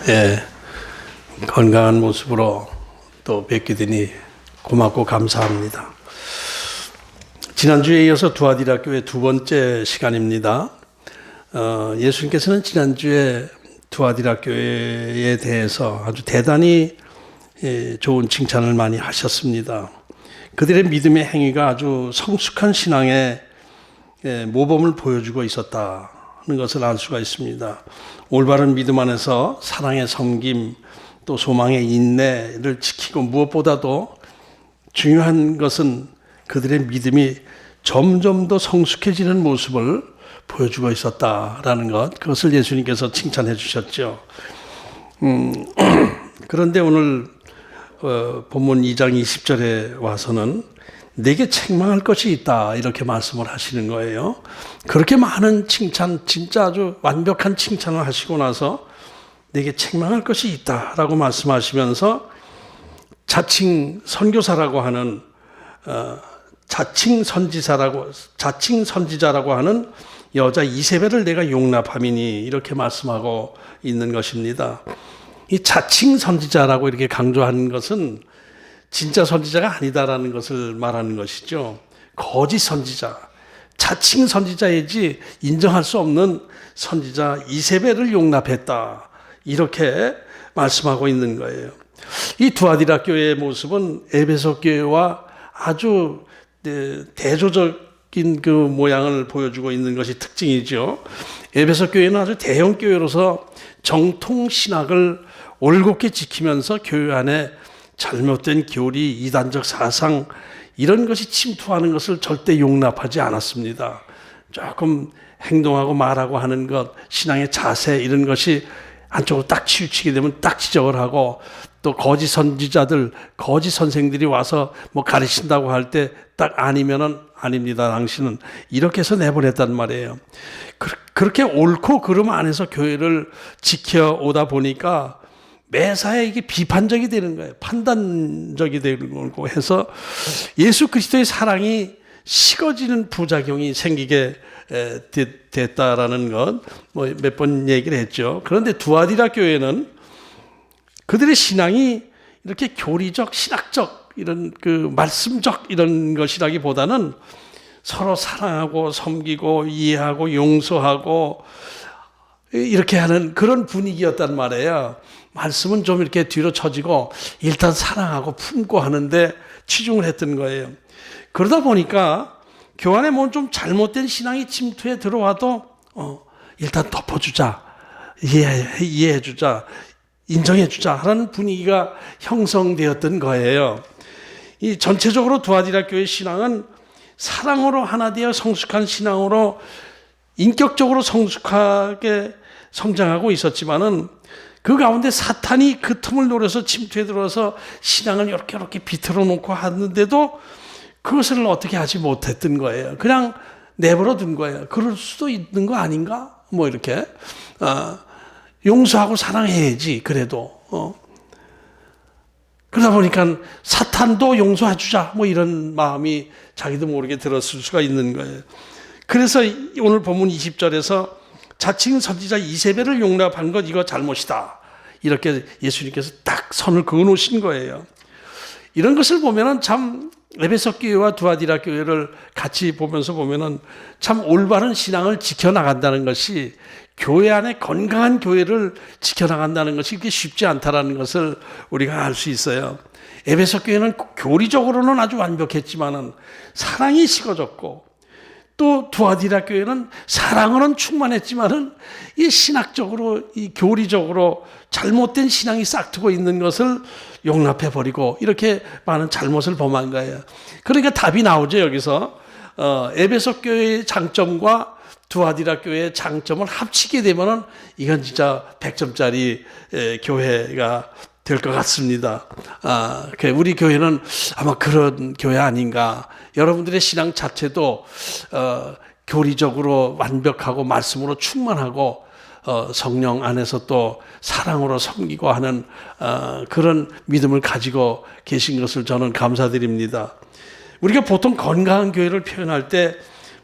예, 건강한 모습으로 또 뵙게 되니 고맙고 감사합니다. 지난주에 이어서 두아디라 교회 두 번째 시간입니다. 예수님께서는 지난주에 두아디라 교회에 대해서 아주 대단히 좋은 칭찬을 많이 하셨습니다. 그들의 믿음의 행위가 아주 성숙한 신앙의 모범을 보여주고 있었다는 것을 알 수가 있습니다. 올바른 믿음 안에서 사랑의 섬김, 또 소망의 인내를 지키고 무엇보다도 중요한 것은 그들의 믿음이 점점 더 성숙해지는 모습을 보여주고 있었다라는 것, 그것을 예수님께서 칭찬해 주셨죠. 그런데 오늘 본문 2장 20절에 와서는 내게 책망할 것이 있다 이렇게 말씀을 하시는 거예요. 그렇게 많은 칭찬, 진짜 아주 완벽한 칭찬을 하시고 나서 내게 책망할 것이 있다라고 말씀하시면서 자칭 선교사라고 하는 자칭 선지자라고 하는 여자 이세벨을 내가 용납함이니 이렇게 말씀하고 있는 것입니다. 이 자칭 선지자라고 이렇게 강조하는 것은 진짜 선지자가 아니다라는 것을 말하는 것이죠. 거짓 선지자, 자칭 선지자이지 인정할 수 없는 선지자 이세벨을 용납했다. 이렇게 말씀하고 있는 거예요. 이 두아디라 교회의 모습은 에베소 교회와 아주 대조적인 그 모양을 보여주고 있는 것이 특징이죠. 에베소 교회는 아주 대형 교회로서 정통 신학을 올곧게 지키면서 교회 안에 잘못된 교리, 이단적 사상 이런 것이 침투하는 것을 절대 용납하지 않았습니다. 조금 행동하고 말하고 하는 것, 신앙의 자세 이런 것이 한쪽으로 딱 치우치게 되면 딱 지적을 하고, 또 거짓 선지자들, 거짓 선생들이 와서 뭐 가르친다고 할 때 딱 아니면은 아닙니다, 당신은 이렇게 해서 내보냈단 말이에요. 그렇게 옳고 그름 안에서 교회를 지켜오다 보니까 매사에 이게 비판적이 되는 거예요. 판단적이 되는 거고 해서 예수 그리스도의 사랑이 식어지는 부작용이 생기게 됐다라는 것, 뭐 몇 번 얘기를 했죠. 그런데 두아디라 교회는 그들의 신앙이 이렇게 교리적, 신학적, 이런 그 말씀적 이런 것이라기보다는 서로 사랑하고 섬기고 이해하고 용서하고 이렇게 하는 그런 분위기였단 말이에요. 말씀은 좀 이렇게 뒤로 처지고 일단 사랑하고 품고 하는데 치중을 했던 거예요. 그러다 보니까 교환에 뭐 좀 잘못된 신앙이 침투해 들어와도 일단 덮어주자, 이해해주자, 인정해주자 하는 분위기가 형성되었던 거예요. 이 전체적으로 두아디라 교회 신앙은 사랑으로 하나 되어 성숙한 신앙으로 인격적으로 성숙하게 성장하고 있었지만은 그 가운데 사탄이 그 틈을 노려서 침투해 들어서 신앙을 이렇게 비틀어 놓고 하는데도 그것을 어떻게 하지 못했던 거예요. 그냥 내버려 둔 거예요. 그럴 수도 있는 거 아닌가? 뭐 이렇게 용서하고 사랑해야지 그래도 그러다 보니까 사탄도 용서해 주자 뭐 이런 마음이 자기도 모르게 들었을 수가 있는 거예요. 그래서 오늘 본문 20절에서 자칭 선지자 이세벨을 용납한 것 이거 잘못이다 이렇게 예수님께서 딱 선을 그어 놓으신 거예요. 이런 것을 보면은 참 에베소 교회와 두아디라 교회를 같이 보면서 보면은 참 올바른 신앙을 지켜나간다는 것이, 교회 안에 건강한 교회를 지켜나간다는 것이 그렇게 쉽지 않다라는 것을 우리가 알 수 있어요. 에베소 교회는 교리적으로는 아주 완벽했지만은 사랑이 식어졌고, 또 두아디라 교회는 사랑으로는 충만했지만은 이 신학적으로, 이 교리적으로 잘못된 신앙이 싹트고 있는 것을 용납해 버리고 이렇게 많은 잘못을 범한 거예요. 그러니까 답이 나오죠. 여기서 에베소 교회의 장점과 두아디라 교회의 장점을 합치게 되면은 이건 진짜 100점짜리 교회가 될 것 같습니다. 우리 교회는 아마 그런 교회 아닌가. 여러분들의 신앙 자체도 교리적으로 완벽하고 말씀으로 충만하고 성령 안에서 또 사랑으로 섬기고 하는 그런 믿음을 가지고 계신 것을 저는 감사드립니다. 우리가 보통 건강한 교회를 표현할 때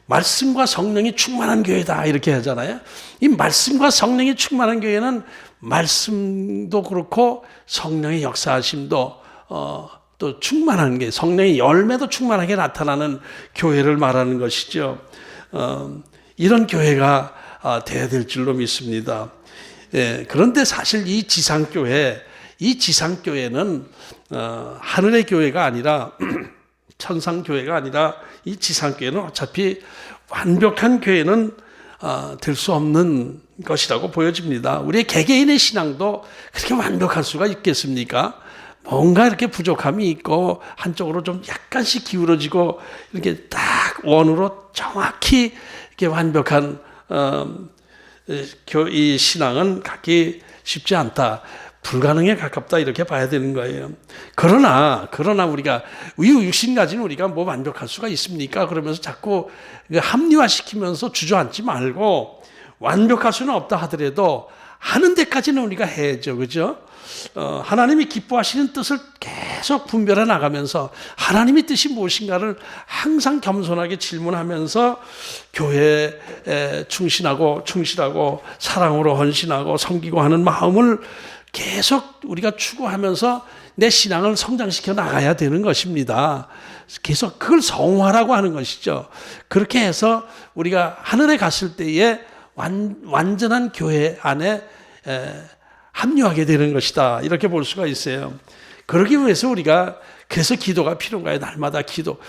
말씀과 성령이 충만한 교회다 이렇게 하잖아요. 이 말씀과 성령이 충만한 교회는 말씀도 그렇고 성령의 역사하심도 또 충만한 게 성령의 열매도 충만하게 나타나는 교회를 말하는 것이죠. 이런 교회가 돼야 될 줄로 믿습니다. 예, 그런데 사실 이 지상교회는 하늘의 교회가 아니라 천상교회가 아니라 이 지상교회는 어차피 완벽한 교회는 될 수 없는 것이라고 보여집니다. 우리의 개개인의 신앙도 그렇게 완벽할 수가 있겠습니까? 뭔가 이렇게 부족함이 있고 한쪽으로 좀 약간씩 기울어지고 이렇게 딱 원으로 정확히 이렇게 완벽한 이 신앙은 갖기 쉽지 않다. 불가능에 가깝다 이렇게 봐야 되는 거예요. 그러나 우리가 육신 가진 우리가 뭐 완벽할 수가 있습니까? 그러면서 자꾸 합리화시키면서 주저앉지 말고 완벽할 수는 없다 하더라도 하는 데까지는 우리가 해야죠. 그죠? 하나님이 기뻐하시는 뜻을 계속 분별해 나가면서 하나님의 뜻이 무엇인가를 항상 겸손하게 질문하면서 교회에 충실하고 사랑으로 헌신하고 섬기고 하는 마음을 계속 우리가 추구하면서 내 신앙을 성장시켜 나가야 되는 것입니다. 계속 그걸 성화라고 하는 것이죠. 그렇게 해서 우리가 하늘에 갔을 때에 완전한 교회 안에 합류하게 되는 것이다. 이렇게 볼 수가 있어요. 그러기 위해서 우리가 그래서 기도가 필요한가요? 날마다 기도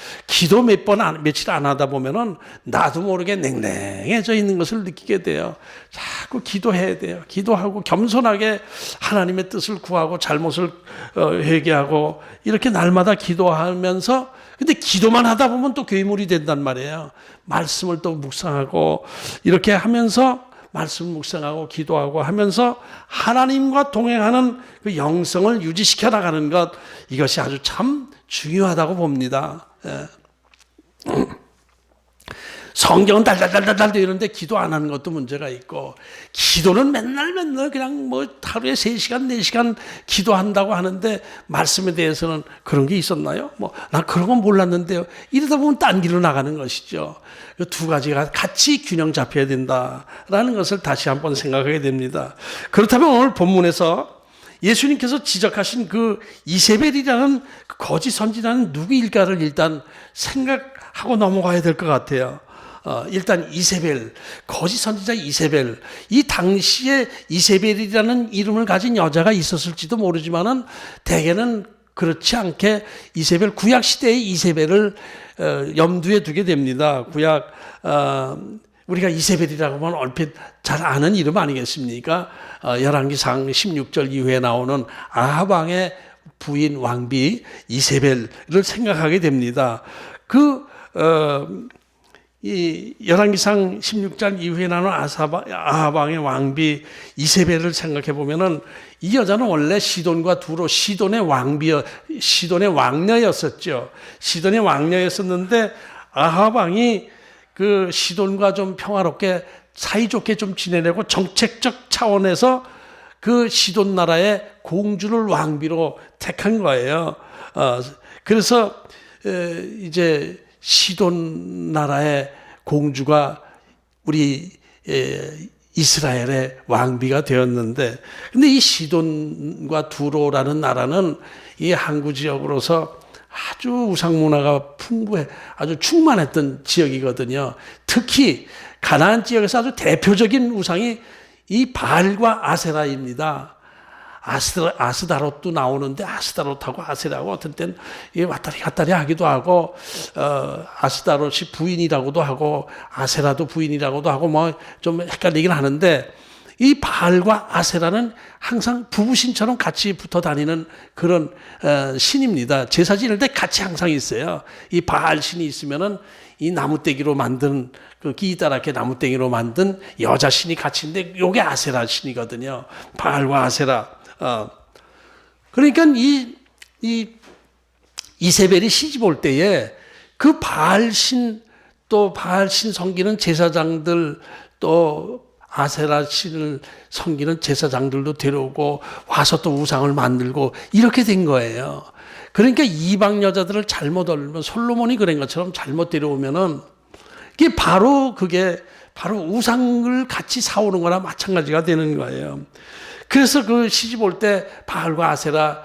며칠 안 하다 보면은 나도 모르게 냉랭해져 있는 것을 느끼게 돼요. 자꾸 기도해야 돼요. 기도하고 겸손하게 하나님의 뜻을 구하고 잘못을 회개하고 이렇게 날마다 기도하면서 근데 기도만 하다 보면 또 괴물이 된단 말이에요. 말씀을 또 묵상하고 이렇게 하면서 말씀 묵상하고 기도하고 하면서 하나님과 동행하는 그 영성을 유지시켜 나가는 것 이것이 아주 참 중요하다고 봅니다. 성경은 달달달달 되는데 기도 안 하는 것도 문제가 있고 기도는 맨날 그냥 뭐 하루에 3시간 4시간 기도한다고 하는데 말씀에 대해서는 그런 게 있었나요? 난 그런 건 몰랐는데요. 이러다 보면 딴 길로 나가는 것이죠. 두 가지가 같이 균형 잡혀야 된다라는 것을 다시 한번 생각하게 됩니다. 그렇다면 오늘 본문에서 예수님께서 지적하신 그 이세벨이라는 거짓 선지자는 누구일까를 일단 생각하고 넘어가야 될 것 같아요. 일단 이세벨, 거짓 선지자 이세벨, 이 당시에 이세벨이라는 이름을 가진 여자가 있었을지도 모르지만은 대개는 그렇지 않게 이세벨, 구약 시대의 이세벨을 염두에 두게 됩니다. 우리가 이세벨이라고 하면 얼핏 잘 아는 이름 아니겠습니까? 열왕기상 16절 이후에 나오는 아합 왕의 부인 왕비 이세벨을 생각하게 됩니다. 이 열왕기상 16장 이후에 나오는 아합 왕의 왕비 이세벨을 생각해 보면은 이 여자는 원래 시돈과 두로 시돈의 왕녀였었죠. 시돈의 왕녀였었는데 아합 왕이 그 시돈과 좀 평화롭게 사이좋게 좀 지내려고 정책적 차원에서 그 시돈 나라의 공주를 왕비로 택한 거예요. 그래서 이제 시돈 나라의 공주가 우리 이스라엘의 왕비가 되었는데, 근데 이 시돈과 두로라는 나라는 이 항구 지역으로서 아주 우상 문화가 풍부해, 아주 충만했던 지역이거든요. 특히 가나안 지역에서 아주 대표적인 우상이 이 바알과 아세라입니다. 아스다롯도 나오는데 아스다롯하고 아세라하고 어떤 때는 왔다리 갔다리 하기도 하고 아스다롯이 부인이라고도 하고 아세라도 부인이라고도 하고 뭐 좀 헷갈리긴 하는데 이 바알과 아세라는 항상 부부신처럼 같이 붙어 다니는 그런 신입니다. 제사 지낼 때 같이 항상 있어요. 이 바알 신이 있으면은 이 나무떼기로 만든 그 기이다랗게 나무떼기로 만든 여자 신이 같이 있는데 요게 아세라 신이거든요. 바알과 아세라. 그러니까 이 이세벨이 시집 올 때에 그 바알신 또 바알신 섬기는 제사장들 또 아세라 신을 섬기는 제사장들도 데려오고 와서 또 우상을 만들고 이렇게 된 거예요. 그러니까 이방 여자들을 잘못 얻으면 솔로몬이 그런 것처럼 잘못 데려오면은 그게 바로 우상을 같이 사오는 거나 마찬가지가 되는 거예요. 그래서 그 시집 올 때 바알과 아세라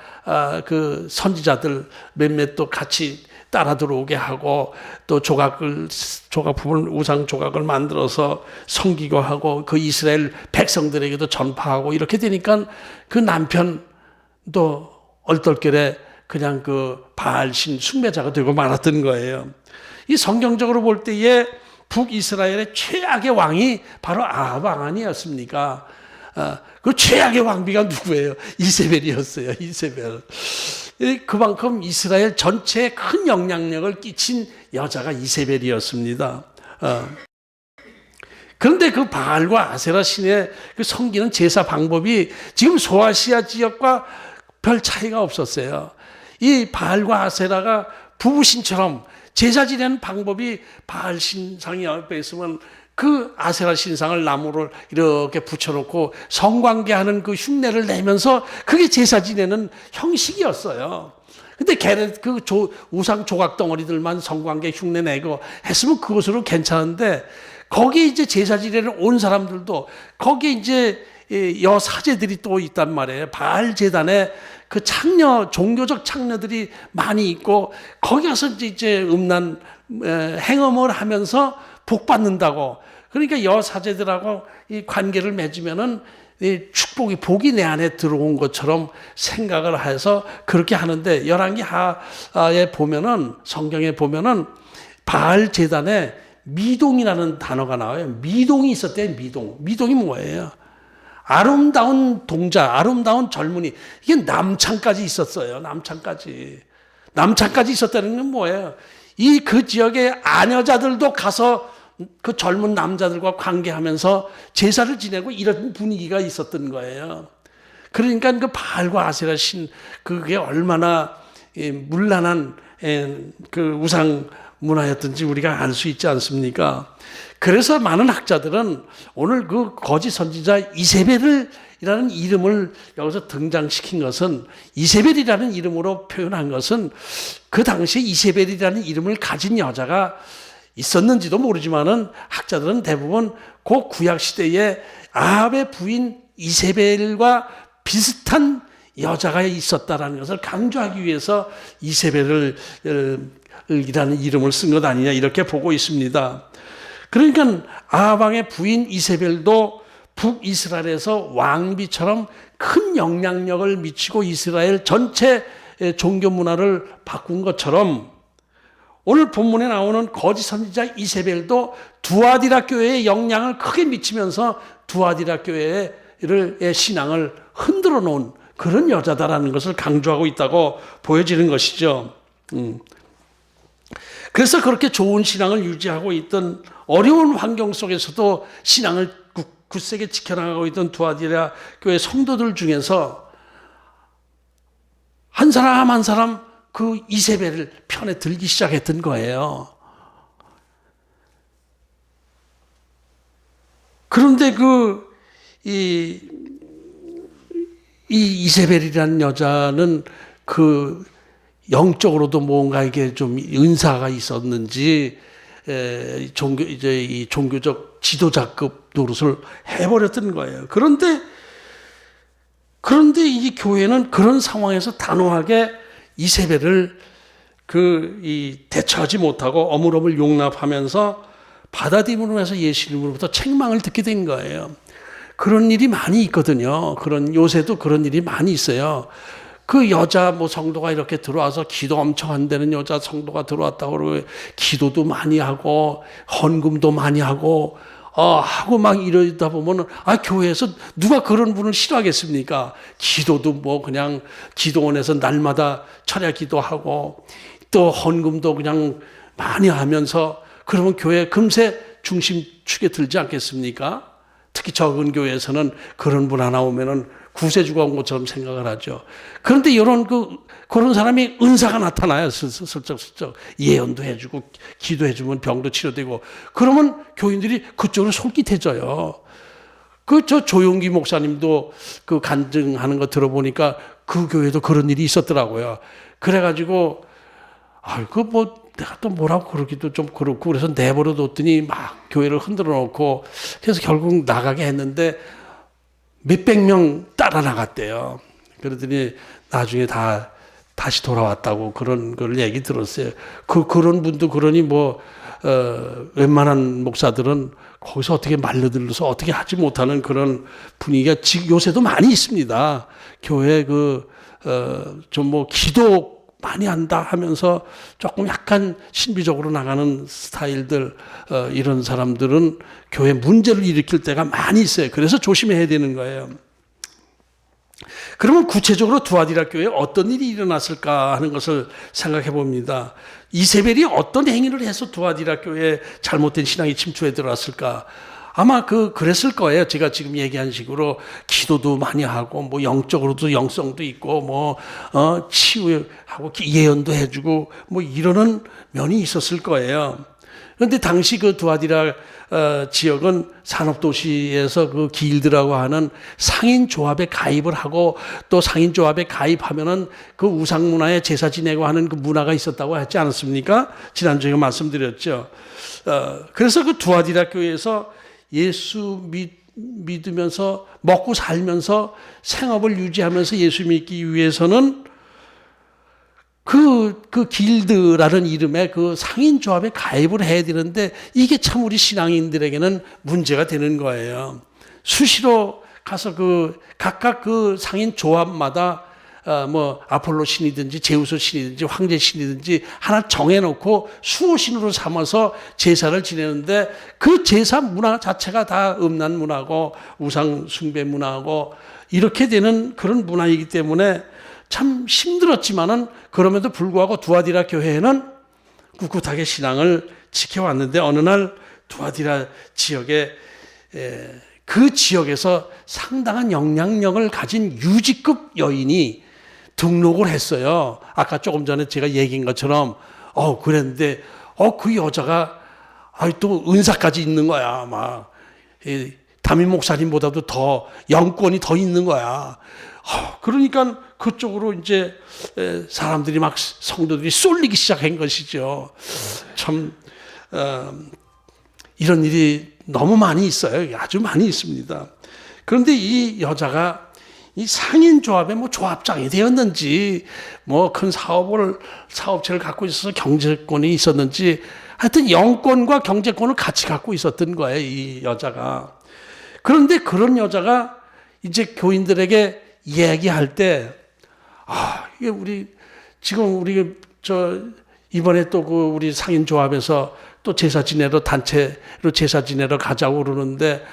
그 선지자들 몇몇 또 같이 따라 들어오게 하고 또 조각 부분 우상 조각을 만들어서 섬기고 하고 그 이스라엘 백성들에게도 전파하고 이렇게 되니까 그 남편도 얼떨결에 그냥 그 바알신 숭배자가 되고 말았던 거예요. 이 성경적으로 볼 때에 북이스라엘의 최악의 왕이 바로 아합 왕 아니었습니까? 그 최악의 왕비가 누구예요? 이세벨이었어요. 이세벨. 그만큼 이스라엘 전체에 큰 영향력을 끼친 여자가 이세벨이었습니다. 그런데 그 바알과 아세라 신의 그 섬기는 제사 방법이 지금 소아시아 지역과 별 차이가 없었어요. 이 바알과 아세라가 부부신처럼 제사 지내는 방법이 바알 신상이 옆에 있으면 그 아세라 신상을 나무를 이렇게 붙여놓고 성관계하는 그 흉내를 내면서 그게 제사 지내는 형식이었어요. 근데 걔네 그 우상 조각 덩어리들만 성관계 흉내 내고 했으면 그것으로 괜찮은데 거기에 이제 제사 지내는 온 사람들도 거기에 이제 여사제들이 또 있단 말이에요. 바알 제단에 그 창녀, 종교적 창녀들이 많이 있고 거기 가서 이제 음란 행음을 하면서 복 받는다고. 그러니까 여사제들하고 이 관계를 맺으면은 이 축복이 복이 내 안에 들어온 것처럼 생각을 해서 그렇게 하는데 열왕기하에 보면은 성경에 보면은 바알 제단에 미동이라는 단어가 나와요. 미동이 있었대요. 미동이 뭐예요? 아름다운 동자, 아름다운 젊은이. 이게 남창까지 있었어요. 남창까지 있었다는 건 뭐예요? 그 지역의 아녀자들도 가서 그 젊은 남자들과 관계하면서 제사를 지내고 이런 분위기가 있었던 거예요. 그러니까 그 바알과 아세라 신, 그게 얼마나 문란한 그 우상 문화였던지 우리가 알 수 있지 않습니까? 그래서 많은 학자들은 오늘 그 거짓 선지자 이세벨이라는 이름을 여기서 등장시킨 것은, 이세벨이라는 이름으로 표현한 것은 그 당시에 이세벨이라는 이름을 가진 여자가 있었는지도 모르지만은 학자들은 대부분 그 구약 시대에 아합의 부인 이세벨과 비슷한 여자가 있었다라는 것을 강조하기 위해서 이세벨이라는 이름을 쓴 것 아니냐 이렇게 보고 있습니다. 그러니까 아합 왕의 부인 이세벨도 북이스라엘에서 왕비처럼 큰 영향력을 미치고 이스라엘 전체 종교 문화를 바꾼 것처럼 오늘 본문에 나오는 거짓 선지자 이세벨도 두아디라 교회에 영향을 크게 미치면서 두아디라 교회의 신앙을 흔들어 놓은 그런 여자다라는 것을 강조하고 있다고 보여지는 것이죠. 그래서 그렇게 좋은 신앙을 유지하고 있던 어려운 환경 속에서도 신앙을 굳세게 지켜나가고 있던 두아디라 교회 성도들 중에서 한 사람 한 사람 그 이세벨을 편에 들기 시작했던 거예요. 그런데 이 이세벨이라는 여자는 그 영적으로도 뭔가 이게 좀 은사가 있었는지 이 종교적 지도자급 노릇을 해버렸던 거예요. 그런데 이 교회는 그런 상황에서 단호하게 이세벨을 대처하지 못하고 어물어물 용납하면서 받아들임으로 해서 예수님으로부터 책망을 듣게 된 거예요. 그런 일이 많이 있거든요. 요새도 그런 일이 많이 있어요. 그 여자 성도가 이렇게 들어와서 기도 엄청 한다는 여자 성도가 들어왔다고 그러고 기도도 많이 하고 헌금도 많이 하고 막 이러다 보면은 교회에서 누가 그런 분을 싫어하겠습니까? 기도도 그냥 기도원에서 날마다 철야 기도하고 또 헌금도 그냥 많이 하면서 그러면 교회 금세 중심축에 들지 않겠습니까? 특히 적은 교회에서는 그런 분 하나 오면은 구세주가 온 것처럼 생각을 하죠. 그런데 그런 사람이 은사가 나타나요. 슬쩍슬쩍 예언도 해주고 기도해주면 병도 치료되고 그러면 교인들이 그쪽으로 솔깃해져요. 저 조용기 목사님도 그 간증하는 거 들어보니까 그 교회도 그런 일이 있었더라고요. 그래가지고 내가 또 뭐라고 그러기도 좀 그렇고 그래서 내버려 뒀더니 막 교회를 흔들어 놓고 그래서 결국 나가게 했는데 몇백 명 따라 나갔대요. 그러더니 나중에 다시 돌아왔다고 그런 걸 얘기 들었어요. 그런 분도 그러니 웬만한 목사들은 거기서 어떻게 말려들어서 어떻게 하지 못하는 그런 분위기가 지금 요새도 많이 있습니다. 교회 기도 많이 한다 하면서 조금 약간 신비적으로 나가는 스타일들, 이런 사람들은 교회 문제를 일으킬 때가 많이 있어요. 그래서 조심해야 되는 거예요. 그러면 구체적으로 두아디라 교회에 어떤 일이 일어났을까 하는 것을 생각해 봅니다. 이세벨이 어떤 행위를 해서 두아디라 교회에 잘못된 신앙이 침투해 들어왔을까? 아마 그랬을 거예요. 제가 지금 얘기한 식으로 기도도 많이 하고, 영적으로도 영성도 있고, 치유하고 예언도 해주고, 이러는 면이 있었을 거예요. 그런데 당시 그 두아디라 지역은 산업도시에서 그 길드라고 하는 상인조합에 가입을 하고, 또 상인조합에 가입하면은 그 우상문화에 제사 지내고 하는 그 문화가 있었다고 했지 않았습니까? 지난주에 말씀드렸죠. 그래서 그 두아디라 교회에서 예수 믿으면서 먹고 살면서 생업을 유지하면서 예수 믿기 위해서는 그 길드라는 이름의 그 상인조합에 가입을 해야 되는데, 이게 참 우리 신앙인들에게는 문제가 되는 거예요. 수시로 가서 각각 그 상인조합마다 아폴로 신이든지 제우스 신이든지 황제 신이든지 하나 정해놓고 수호신으로 삼아서 제사를 지내는데, 그 제사 문화 자체가 다 음란 문화고 우상 숭배 문화고 이렇게 되는 그런 문화이기 때문에 참 힘들었지만은, 그럼에도 불구하고 두아디라 교회에는 꿋꿋하게 신앙을 지켜왔는데, 어느 날 두아디라 지역에 그 지역에서 상당한 영향력을 가진 유지급 여인이 등록을 했어요. 아까 조금 전에 제가 얘기한 것처럼 그랬는데 그 여자가 또 은사까지 있는 거야. 담임 목사님보다도 더 영권이 더 있는 거야. 그러니까 그쪽으로 이제 사람들이 성도들이 쏠리기 시작한 것이죠. 참 이런 일이 너무 많이 있어요. 아주 많이 있습니다. 그런데 이 여자가 이 상인조합의 조합장이 되었는지, 큰 사업체를 갖고 있어서 경제권이 있었는지, 하여튼 영권과 경제권을 같이 갖고 있었던 거예요, 이 여자가. 그런데 그런 여자가 이제 교인들에게 얘기할 때, 이게 이번에 또 우리 상인조합에서 또 제사 지내러 단체로 제사 지내러 가자고 그러는데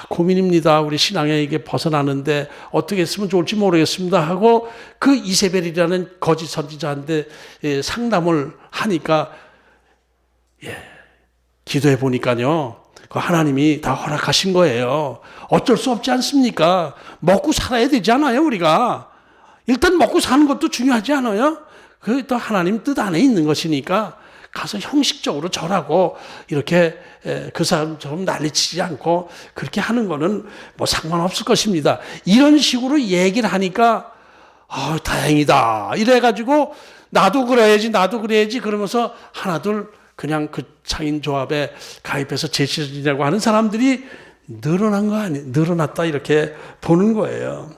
고민입니다. 우리 신앙에 이게 벗어나는데 어떻게 했으면 좋을지 모르겠습니다 하고 그 이세벨이라는 거짓 선지자한테 상담을 하니까 기도해 보니까요, 그 하나님이 다 허락하신 거예요. 어쩔 수 없지 않습니까? 먹고 살아야 되잖아요, 우리가. 일단 먹고 사는 것도 중요하지 않아요? 그 또 하나님 뜻 안에 있는 것이니까 가서 형식적으로 절하고 이렇게 그 사람처럼 난리치지 않고 그렇게 하는 거는 상관없을 것입니다. 이런 식으로 얘기를 하니까 다행이다 이래가지고 나도 그래야지 그러면서 하나둘 그냥 그 상인조합에 가입해서 제사 지내고 하는 사람들이 늘어났다 이렇게 보는 거예요.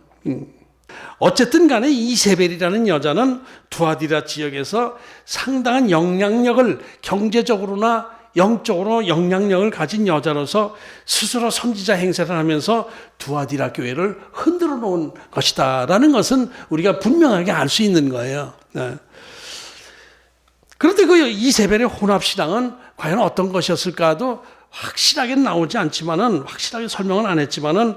어쨌든 간에 이세벨이라는 여자는 두아디라 지역에서 상당한 영향력을, 경제적으로나 영적으로 영향력을 가진 여자로서 스스로 선지자 행세를 하면서 두아디라 교회를 흔들어 놓은 것이다라는 것은 우리가 분명하게 알 수 있는 거예요. 그런데 그 이세벨의 혼합신앙은 과연 어떤 것이었을까도 확실하게 나오지 않지만은, 확실하게 설명은 안 했지만은,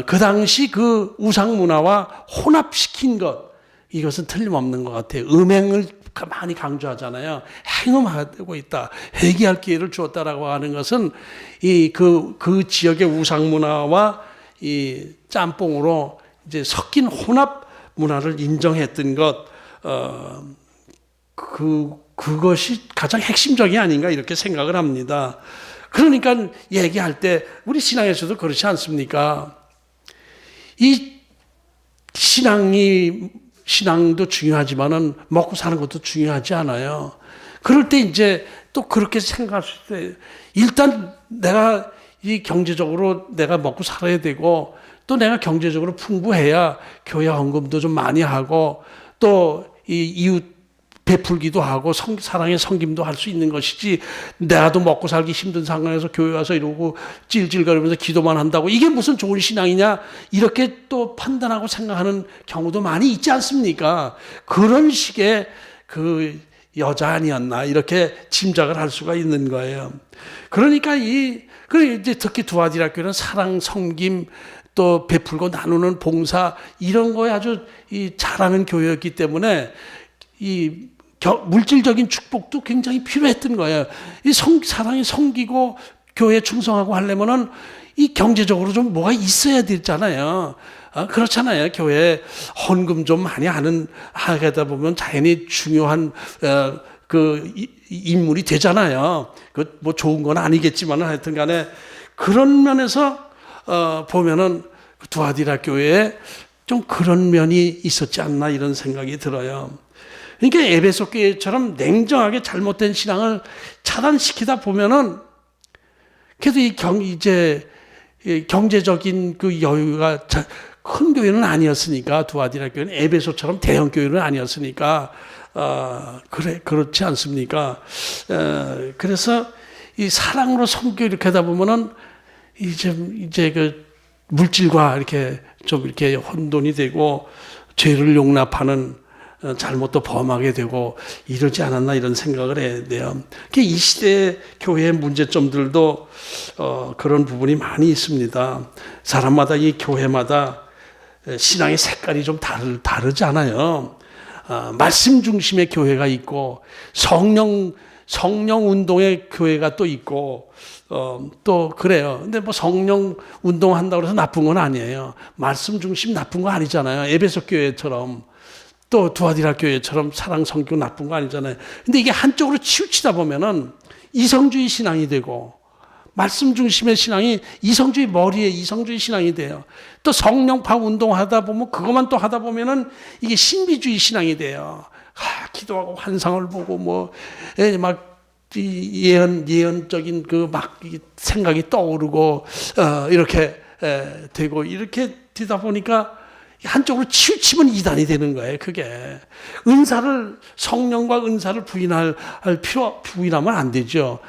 그 당시 그 우상 문화와 혼합시킨 것, 이것은 틀림없는 것 같아요. 음행을 많이 강조하잖아요. 행음하고 있다. 회개할 기회를 주었다라고 하는 것은 그 지역의 우상 문화와 이 짬뽕으로 이제 섞인 혼합 문화를 인정했던 것, 그것이 가장 핵심적이 아닌가 이렇게 생각을 합니다. 그러니까 얘기할 때 우리 신앙에서도 그렇지 않습니까? 이 신앙도 중요하지만은 먹고 사는 것도 중요하지 않아요. 그럴 때 이제 또 그렇게 생각할 때 일단 내가 이 경제적으로 내가 먹고 살아야 되고 또 내가 경제적으로 풍부해야 교회 헌금도 좀 많이 하고 또 이 이웃 베풀기도 하고 사랑의 섬김도 할 수 있는 것이지, 내가도 먹고 살기 힘든 상황에서 교회 와서 이러고 찔찔거리면서 기도만 한다고 이게 무슨 좋은 신앙이냐, 이렇게 또 판단하고 생각하는 경우도 많이 있지 않습니까? 그런 식의 그 여자 아니었나 이렇게 짐작을 할 수가 있는 거예요. 그러니까 이제 특히 두아디라 교회는 사랑, 섬김, 또 베풀고 나누는 봉사, 이런 거에 아주 잘하는 교회였기 때문에 이 물질적인 축복도 굉장히 필요했던 거예요. 사랑이 섬기고 교회에 충성하고 하려면은 이 경제적으로 좀 뭐가 있어야 되잖아요. 그렇잖아요. 교회에 헌금 좀 많이 하다 보면 자연히 중요한 인물이 되잖아요. 그 뭐 좋은 건 아니겠지만 하여튼 간에 그런 면에서 보면은 두아디라 교회에 좀 그런 면이 있었지 않나 이런 생각이 들어요. 그러니까 에베소 교회처럼 냉정하게 잘못된 신앙을 차단시키다 보면은 그래도 이제 경제적인 그 여유가 큰 교회는 아니었으니까, 두아디라 교회는 에베소처럼 대형 교회는 아니었으니까 그렇지 않습니까? 그래서 이 사랑으로 섬겨 이렇게 하다 보면은 이제 그 물질과 이렇게 좀 이렇게 혼돈이 되고 죄를 용납하는 잘못도 범하게 되고 이러지 않았나 이런 생각을 해야 돼요. 이 시대의 교회의 문제점들도 그런 부분이 많이 있습니다. 사람마다 이 교회마다 신앙의 색깔이 좀 다르잖아요. 말씀 중심의 교회가 있고 성령 운동의 교회가 또 있고 또 그래요. 근데 뭐 성령 운동한다고 해서 나쁜 건 아니에요. 말씀 중심 나쁜 거 아니잖아요. 에베소 교회처럼 또 두아디라 교회처럼 사랑 성교 나쁜 거 아니잖아요. 근데 이게 한쪽으로 치우치다 보면은 이성주의 신앙이 되고, 말씀 중심의 신앙이 이성주의 머리에 이성주의 신앙이 돼요. 또 성령파 운동하다 보면 그것만 또 하다 보면은 이게 신비주의 신앙이 돼요. 기도하고 환상을 보고 막 예언적인 그 막 생각이 떠오르고 이렇게 되고, 이렇게 되다 보니까 한쪽으로 치우치면 이단이 되는 거예요. 그게 성령과 은사를 부인하면 안 되죠.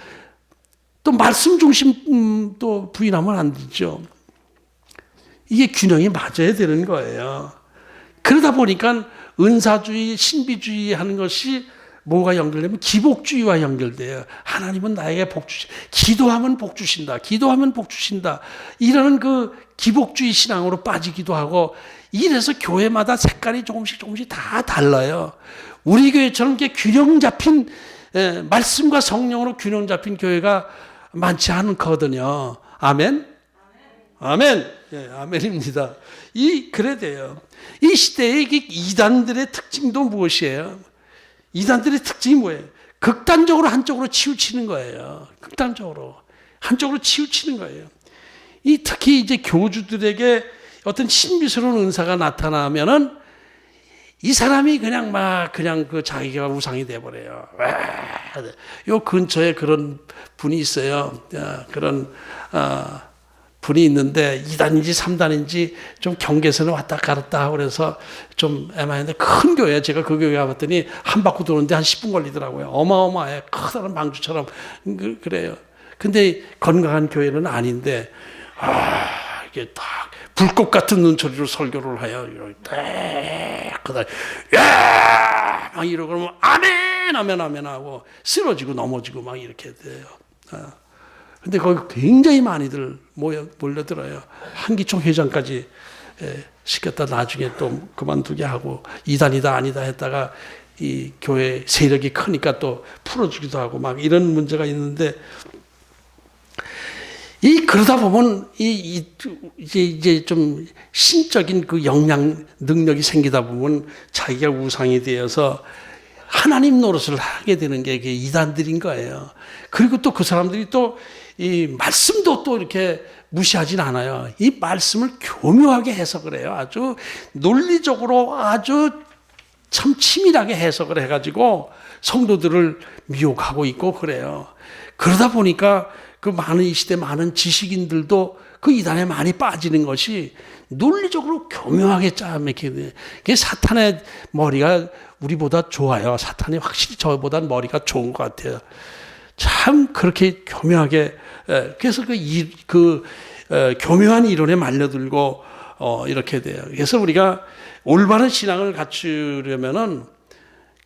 또 말씀 중심 또 부인하면 안 되죠. 이게 균형이 맞아야 되는 거예요. 그러다 보니까 은사주의, 신비주의 하는 것이 뭐가 연결되면 기복주의와 연결돼요. 하나님은 나에게 복 주신다. 기도하면 복 주신다. 기도하면 복 주신다. 이러는 그 기복주의 신앙으로 빠지기도 하고, 이래서 교회마다 색깔이 조금씩 다 달라요. 우리 교회처럼 이렇게 균형 잡힌, 말씀과 성령으로 균형 잡힌 교회가 많지 않거든요. 아멘? 아멘. 예, 아멘입니다. 그래 돼요. 이 시대의 이단들의 특징도 무엇이에요? 이단들의 특징이 뭐예요? 극단적으로 한쪽으로 치우치는 거예요. 극단적으로 한쪽으로 치우치는 거예요. 특히 이제 교주들에게 어떤 신비스러운 은사가 나타나면은 이 사람이 그냥 그 자기가 우상이 돼버려요. 요 근처에 그런 분이 있어요. 그런 분이 있는데 2단인지 3단인지 좀 경계선을 왔다 갔다 하고 그래서 좀 애매한데, 큰 교회, 제가 그 교회 가봤더니 한 바퀴 도는데 한 10분 걸리더라고요. 어마어마해. 커다란 방주처럼 그래요. 근데 건강한 교회는 아닌데 이게 딱 불꽃 같은 눈초리로 설교를 해요. 막 이러고 그러면 아멘 하고 쓰러지고 넘어지고 막 이렇게 돼요. 근데 거기 굉장히 많이들 몰려들어요. 한기총 회장까지 시켰다 나중에 또 그만두게 하고, 이단이다 아니다 했다가 이 교회 세력이 크니까 또 풀어주기도 하고 막 이런 문제가 있는데, 그러다 보면 이제 좀 신적인 그 능력이 생기다 보면 자기가 우상이 되어서 하나님 노릇을 하게 되는 게 이단들인 거예요. 그리고 또 그 사람들이 또 이 말씀도 또 이렇게 무시하진 않아요. 이 말씀을 교묘하게 해석을 해요. 아주 논리적으로 아주 참 치밀하게 해석을 해가지고 성도들을 미혹하고 있고 그래요. 그러다 보니까 이 시대 많은 지식인들도 그 이단에 많이 빠지는 것이 논리적으로 교묘하게 짜매기는 게 사탄의 머리가 우리보다 좋아요. 사탄이 확실히 저보다 머리가 좋은 것 같아요. 참 그렇게 교묘하게 그래서 교묘한 이론에 말려들고 이렇게 돼요. 그래서 우리가 올바른 신앙을 갖추려면은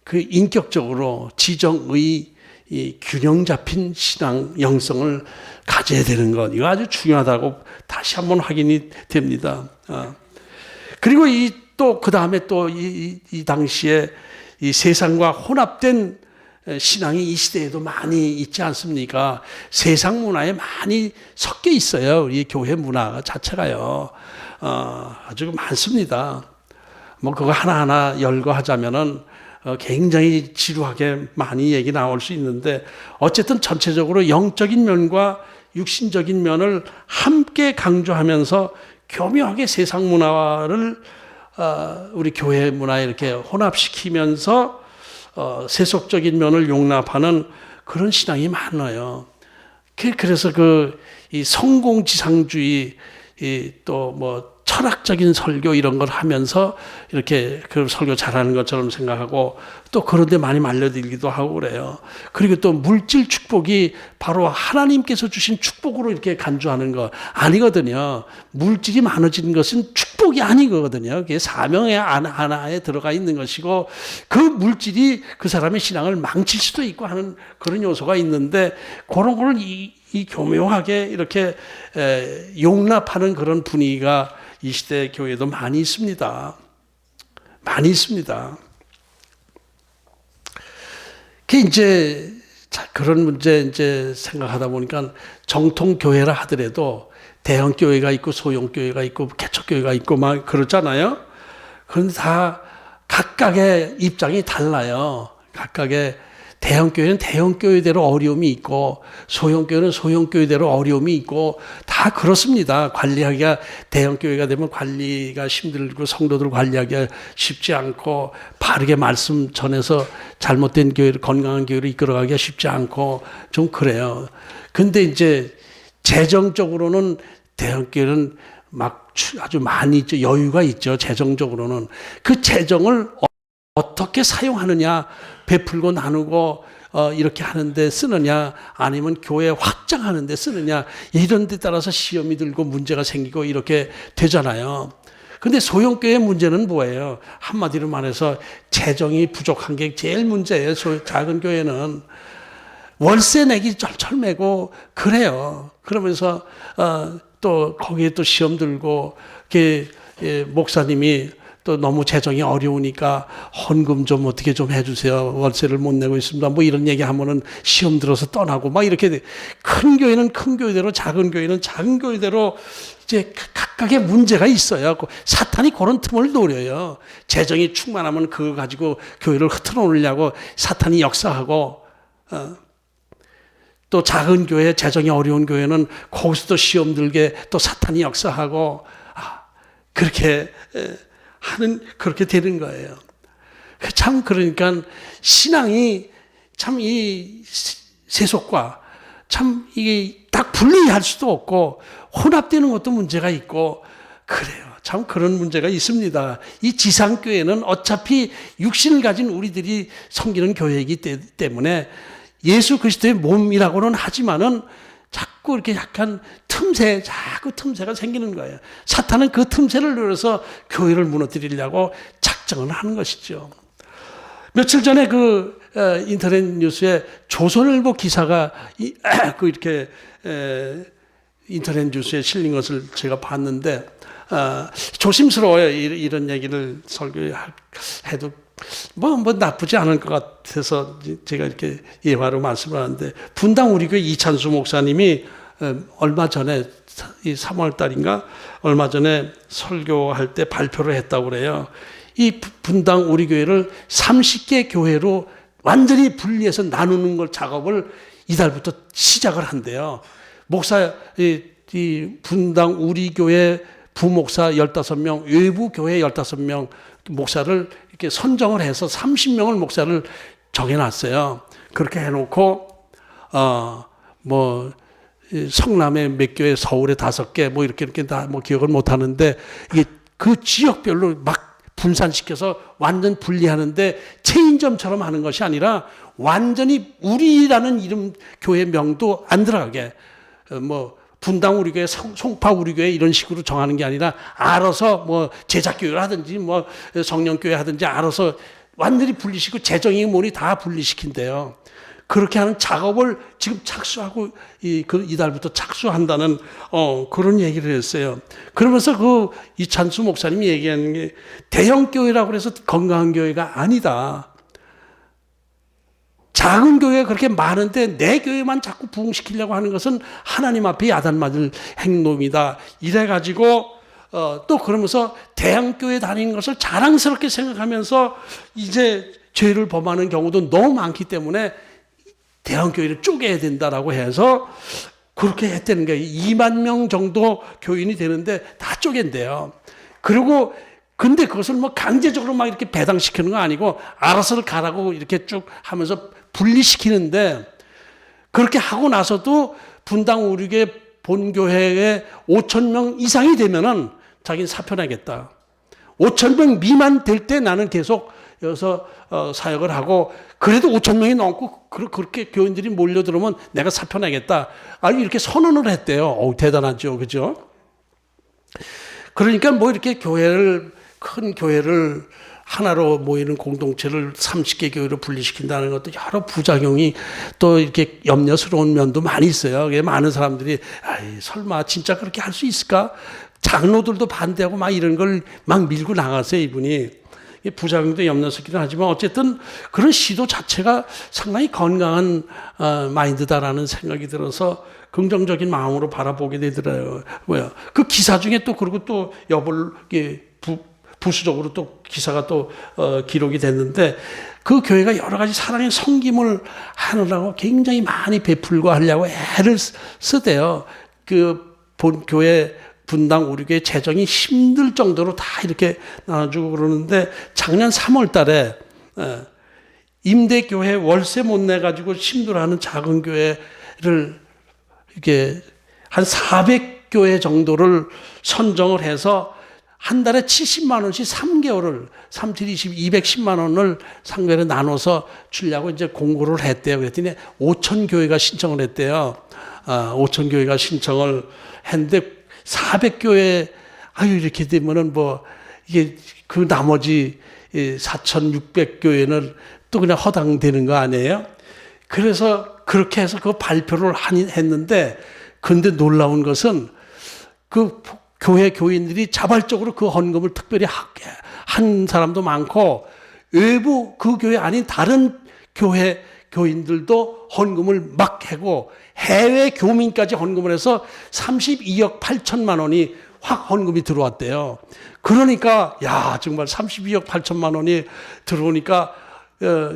그 인격적으로 지정의 이 균형 잡힌 신앙 영성을 가져야 되는 것, 이거 아주 중요하다고 다시 한번 확인이 됩니다. 그리고 또 그 다음에 또 이 당시에 이 세상과 혼합된 신앙이 이 시대에도 많이 있지 않습니까? 세상 문화에 많이 섞여 있어요. 우리 교회 문화 자체가요. 아주 많습니다. 뭐 그거 하나하나 열거하자면은 굉장히 지루하게 많이 얘기 나올 수 있는데, 어쨌든 전체적으로 영적인 면과 육신적인 면을 함께 강조하면서 교묘하게 세상 문화를 우리 교회 문화에 이렇게 혼합시키면서 세속적인 면을 용납하는 그런 신앙이 많아요. 그래서 이 성공지상주의, 또 뭐 철학적인 설교 이런 걸 하면서 이렇게 그 설교 잘하는 것처럼 생각하고, 또 그런 데 많이 말려들기도 하고 그래요. 그리고 또 물질 축복이 바로 하나님께서 주신 축복으로 이렇게 간주하는 거 아니거든요. 물질이 많아지는 것은 축복이 아니거든요. 그게 사명의 하나에 들어가 있는 것이고, 그 물질이 그 사람의 신앙을 망칠 수도 있고 하는 그런 요소가 있는데, 그런 거를 이 교묘하게 이렇게 용납하는 그런 분위기가 이 시대 교회도 많이 있습니다. 많이 있습니다. 그런 문제 이제 생각하다 보니까 정통 교회라 하더라도 대형 교회가 있고 소형 교회가 있고 개척 교회가 있고 막 그렇잖아요. 그런데 다 각각의 입장이 달라요. 각각의 대형 교회는 대형 교회대로 어려움이 있고, 소형 교회는 소형 교회대로 어려움이 있고, 다 그렇습니다. 관리하기가, 대형 교회가 되면 관리가 힘들고 성도들 관리하기가 쉽지 않고, 바르게 말씀 전해서 잘못된 교회를, 건강한 교회로 이끌어가기가 쉽지 않고 좀 그래요. 근데 이제 재정적으로는 대형 교회는 막 아주 많이 있죠. 여유가 있죠. 재정적으로는. 그 재정을 어떻게 사용하느냐, 베풀고 나누고 이렇게 하는데 쓰느냐, 아니면 교회 확장하는데 쓰느냐, 이런 데 따라서 시험이 들고 문제가 생기고 이렇게 되잖아요. 근데 소형교회 문제는 뭐예요? 한마디로 말해서 재정이 부족한 게 제일 문제예요. 작은 교회는 월세 내기 쩔쩔매고 그래요. 그러면서 또 거기에 또 시험 들고, 목사님이 또 너무 재정이 어려우니까 헌금 좀 어떻게 좀 해주세요. 월세를 못 내고 있습니다. 뭐 이런 얘기 하면은 시험 들어서 떠나고 막 이렇게 돼. 큰 교회는 큰 교회대로, 작은 교회는 작은 교회대로 이제 각각의 문제가 있어요. 사탄이 그런 틈을 노려요. 재정이 충만하면 그거 가지고 교회를 흐트러놓으려고 사탄이 역사하고, 또 작은 교회, 재정이 어려운 교회는 거기서도 시험 들게 또 사탄이 역사하고, 그렇게 그렇게 되는 거예요. 참, 그러니까 신앙이 참 이 세속과 참 이게 딱 분리할 수도 없고, 혼합되는 것도 문제가 있고, 그래요. 참 그런 문제가 있습니다. 이 지상교회는 어차피 육신을 가진 우리들이 섬기는 교회이기 때문에 예수 그리스도의 몸이라고는 하지만은 자꾸 이렇게 약간 자꾸 틈새가 생기는 거예요. 사탄은 그 틈새를 노려서 교회를 무너뜨리려고 작정을 하는 것이죠. 며칠 전에 인터넷 뉴스에 조선일보 기사가 이렇게 인터넷 뉴스에 실린 것을 제가 봤는데, 조심스러워요. 이런 얘기를 설교해도 뭐 나쁘지 않을 것 같아서 제가 이렇게 예화로 말씀을 하는데, 분당 우리교회 이찬수 목사님이 얼마 전에, 이 3월 달인가 얼마 전에 설교할 때 발표를 했다고 그래요. 이 분당 우리교회를 30개 교회로 완전히 분리해서 나누는 걸 작업을 이달부터 시작을 한대요. 이 분당 우리교회 부목사 15명, 외부 교회 15명 목사를 이렇게 선정을 해서 30명을 목사를 정해놨어요. 그렇게 해놓고, 성남에 몇 교회, 서울에 5개, 뭐 이렇게 다 뭐 기억을 못 하는데, 이게 그 지역별로 막 분산시켜서 완전 분리하는데 체인점처럼 하는 것이 아니라 완전히 우리라는 이름 교회 명도 안 들어가게, 뭐 분당 우리 교회, 송파 우리 교회 이런 식으로 정하는 게 아니라 알아서 뭐 제작교회를 하든지 뭐 성령교회 하든지 알아서 완전히 분리시키고 재정이 뭐니 다 분리시킨대요. 그렇게 하는 작업을 지금 착수하고 이달부터 착수한다는 그런 얘기를 했어요. 그러면서 이찬수 목사님이 얘기하는 게 대형 교회라고 해서 건강한 교회가 아니다. 작은 교회가 그렇게 많은데 내 교회만 자꾸 부흥시키려고 하는 것은 하나님 앞에 야단맞을 행동이다. 이래가지고 또 그러면서 대형교회 다니는 것을 자랑스럽게 생각하면서 이제 죄를 범하는 경우도 너무 많기 때문에 대형교회를 쪼개야 된다라고 해서 그렇게 했다는 거예요. 2만 명 정도 교인이 되는데 다 쪼갠대요. 그리고 근데 그것을 뭐 강제적으로 막 이렇게 배당시키는 거 아니고 알아서 가라고 이렇게 쭉 하면서 분리시키는데, 그렇게 하고 나서도 분당 우리교회 본교회에 5천 명 이상이 되면은 자기는 사표내겠다. 5천 명 미만 될 때 나는 계속 여기서 사역을 하고, 그래도 5천 명이 넘고 그렇게 교인들이 몰려들으면 내가 사표내겠다. 이렇게 선언을 했대요. 대단하죠. 그죠? 그러니까 뭐 이렇게 큰 교회를 하나로 모이는 공동체를 30개 교회로 분리시킨다는 것도 여러 부작용이 또 이렇게 염려스러운 면도 많이 있어요. 많은 사람들이 설마 진짜 그렇게 할 수 있을까? 장로들도 반대하고 막 이런 걸 막 밀고 나갔어요, 이분이. 부작용도 염려스럽긴 하지만 어쨌든 그런 시도 자체가 상당히 건강한 마인드다라는 생각이 들어서 긍정적인 마음으로 바라보게 되더라고요. 그 기사 중에 또 그리고 또 부수적으로 또 기사가 또 기록이 됐는데, 그 교회가 여러 가지 사랑의 섬김을 하느라고 굉장히 많이 베풀고 하려고 애를 쓰대요. 그 본교회 분당 우리 교회 재정이 힘들 정도로 다 이렇게 나눠주고 그러는데, 작년 3월 달에 임대교회 월세 못 내가지고 힘들어하는 작은 교회를 이렇게 한 400교회 정도를 선정을 해서 한 달에 70만 원씩 3개월을 3720 210만 원을 상대로 나눠서 주려고 이제 공고를 했대요. 그랬더니 5천 교회가 신청을 했대요. 5천 교회가 신청을 했는데 400교회 이렇게 되면은 뭐 이게 그 나머지 4,600교회는 또 그냥 허당되는 거 아니에요? 그래서 그렇게 해서 그 발표를 했는데, 근데 놀라운 것은 그 교회 교인들이 자발적으로 그 헌금을 특별히 한 사람도 많고, 외부 그 교회 아닌 다른 교회 교인들도 헌금을 막 하고, 해외 교민까지 헌금을 해서 32억 8천만 원이 확 헌금이 들어왔대요. 그러니까 정말 32억 8천만 원이 들어오니까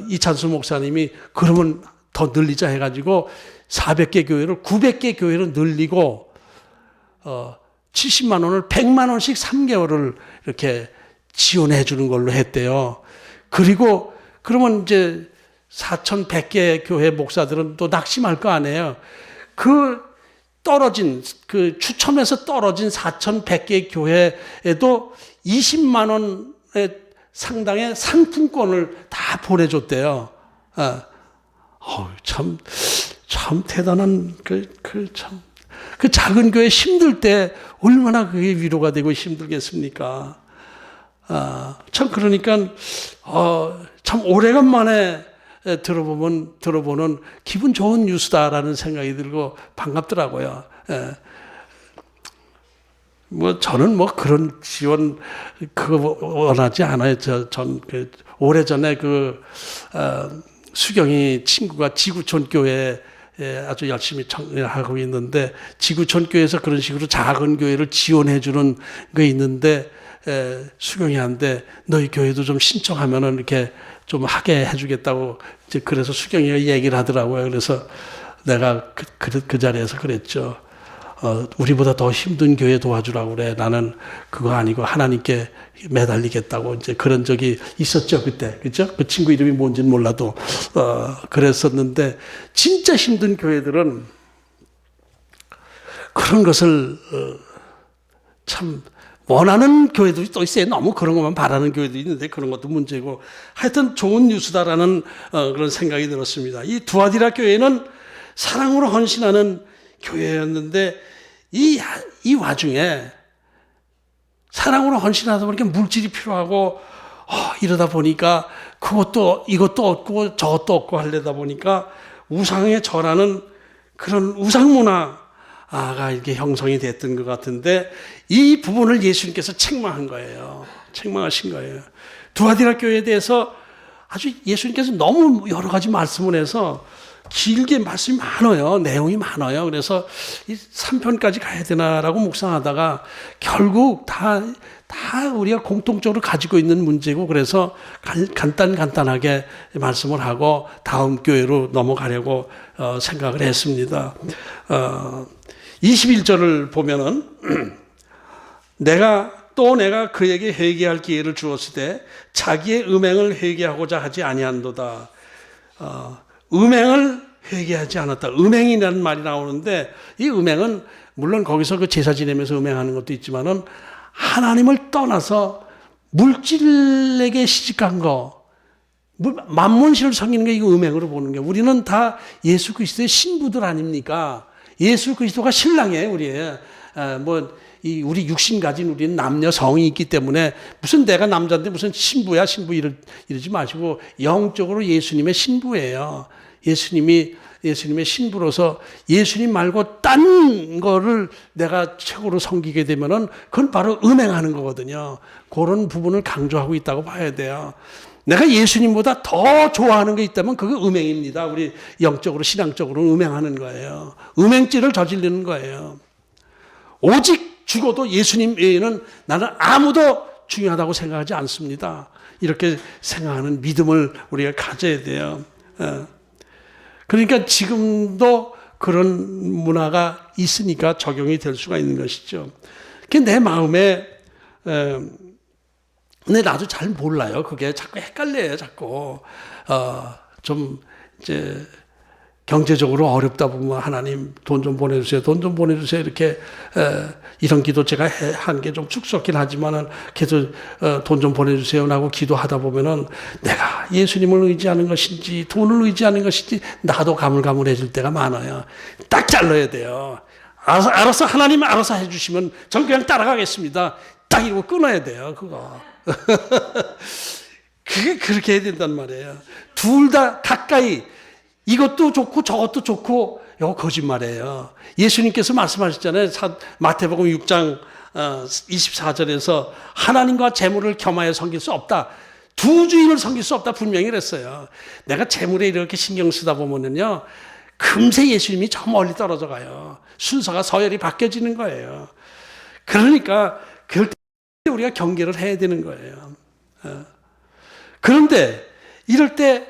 이찬수 목사님이 그러면 더 늘리자 해가지고 400개 교회를 900개 교회로 늘리고 70만 원을 100만 원씩 3개월을 이렇게 지원해 주는 걸로 했대요. 그리고 그러면 이제 4,100개 교회 목사들은 또 낙심할 거 아니에요. 추첨에서 떨어진 4,100개 교회에도 20만 원의 상당의 상품권을 다 보내줬대요. 참 대단한 그 작은 교회 힘들 때 얼마나 그게 위로가 되고 힘들겠습니까? 참 그러니까 참 오래간만에 들어보는 기분 좋은 뉴스다라는 생각이 들고 반갑더라고요. 뭐 저는 뭐 그런 지원 그거 원하지 않아요. 전 오래전에 수경이 친구가 지구촌 교회 아주 열심히 하고 있는데, 지구촌 교회에서 그런 식으로 작은 교회를 지원해 주는 게 있는데, 수경이한테 너희 교회도 좀 신청하면은 이렇게 좀 하게 해주겠다고 이제 그래서 수경이가 얘기를 하더라고요. 그래서 내가 그 자리에서 그랬죠. 우리보다 더 힘든 교회 도와주라고 그래. 나는 그거 아니고 하나님께 매달리겠다고 이제 그런 적이 있었죠, 그때. 그죠? 그 친구 이름이 뭔지는 몰라도, 그랬었는데, 진짜 힘든 교회들은 그런 것을 참 원하는 교회도 또 있어요. 너무 그런 것만 바라는 교회도 있는데 그런 것도 문제고, 하여튼 좋은 뉴스다라는 그런 생각이 들었습니다. 이 두아디라 교회는 사랑으로 헌신하는 교회였는데 이 와중에 사랑으로 헌신하다 보니까 물질이 필요하고 이러다 보니까 그것도 이것도 얻고 저것도 얻고 하려다 보니까 우상에 절하는 그런 우상 문화가 이렇게 형성이 됐던 것 같은데, 이 부분을 예수님께서 책망한 거예요. 책망하신 거예요. 두아디라 교회에 대해서 아주 예수님께서 너무 여러 가지 말씀을 해서 길게 말씀이 많아요. 내용이 많아요. 그래서 이 3편까지 가야 되나라고 묵상하다가 결국 다 우리가 공통적으로 가지고 있는 문제고, 그래서 간단하게 말씀을 하고 다음 교회로 넘어가려고 생각을 했습니다. 21절을 보면은 내가 그에게 회개할 기회를 주었을 때 자기의 음행을 회개하고자 하지 아니한도다. 음행을 회개하지 않았다. 음행이라는 말이 나오는데, 이 음행은 물론 거기서 그 제사 지내면서 음행하는 것도 있지만은 하나님을 떠나서 물질에게 시집간 거, 만몬신을 섬기는 게 이거 음행으로 보는 게, 우리는 다 예수 그리스도의 신부들 아닙니까? 예수 그리스도가 신랑이에요, 우리의. 우리 육신 가진 우리는 남녀 성이 있기 때문에 무슨 내가 남자인데 무슨 신부야 신부 이러지 마시고 영적으로 예수님의 신부예요. 예수님의 신부로서 예수님 말고 딴 거를 내가 최고로 섬기게 되면은 그건 바로 음행하는 거거든요. 그런 부분을 강조하고 있다고 봐야 돼요. 내가 예수님보다 더 좋아하는 게 있다면 그게 음행입니다. 우리 영적으로 신앙적으로 음행하는 거예요. 음행죄를 저지르는 거예요. 오직 죽어도 예수님 외에는 나는 아무도 중요하다고 생각하지 않습니다. 이렇게 생각하는 믿음을 우리가 가져야 돼요. 그러니까 지금도 그런 문화가 있으니까 적용이 될 수가 있는 것이죠. 내 마음에 근데 나도 잘 몰라요. 그게 자꾸 헷갈려요. 자꾸 좀 이제 경제적으로 어렵다 보면 하나님 돈 좀 보내주세요. 돈 좀 보내주세요. 이렇게 이런 기도 제가 한 게 좀 축소긴 하지만은 계속 돈 좀 보내주세요 하고 기도하다 보면은 내가 예수님을 의지하는 것인지 돈을 의지하는 것인지 나도 가물가물해질 때가 많아요. 딱 잘라야 돼요. 알아서 하나님 알아서 해주시면 전 그냥 따라가겠습니다. 딱 이러고 끊어야 돼요. 그거. 그게 그렇게 해야 된단 말이에요. 둘 다 가까이 이것도 좋고 저것도 좋고, 이거 거짓말이에요. 예수님께서 말씀하셨잖아요. 마태복음 6장 24절에서 하나님과 재물을 겸하여 섬길 수 없다. 두 주인을 섬길 수 없다 분명히 그랬어요. 내가 재물에 이렇게 신경 쓰다 보면요, 금세 예수님이 저 멀리 떨어져 가요. 순서가 서열이 바뀌어지는 거예요. 그러니까 그럴 때 우리가 경계를 해야 되는 거예요. 그런데 이럴 때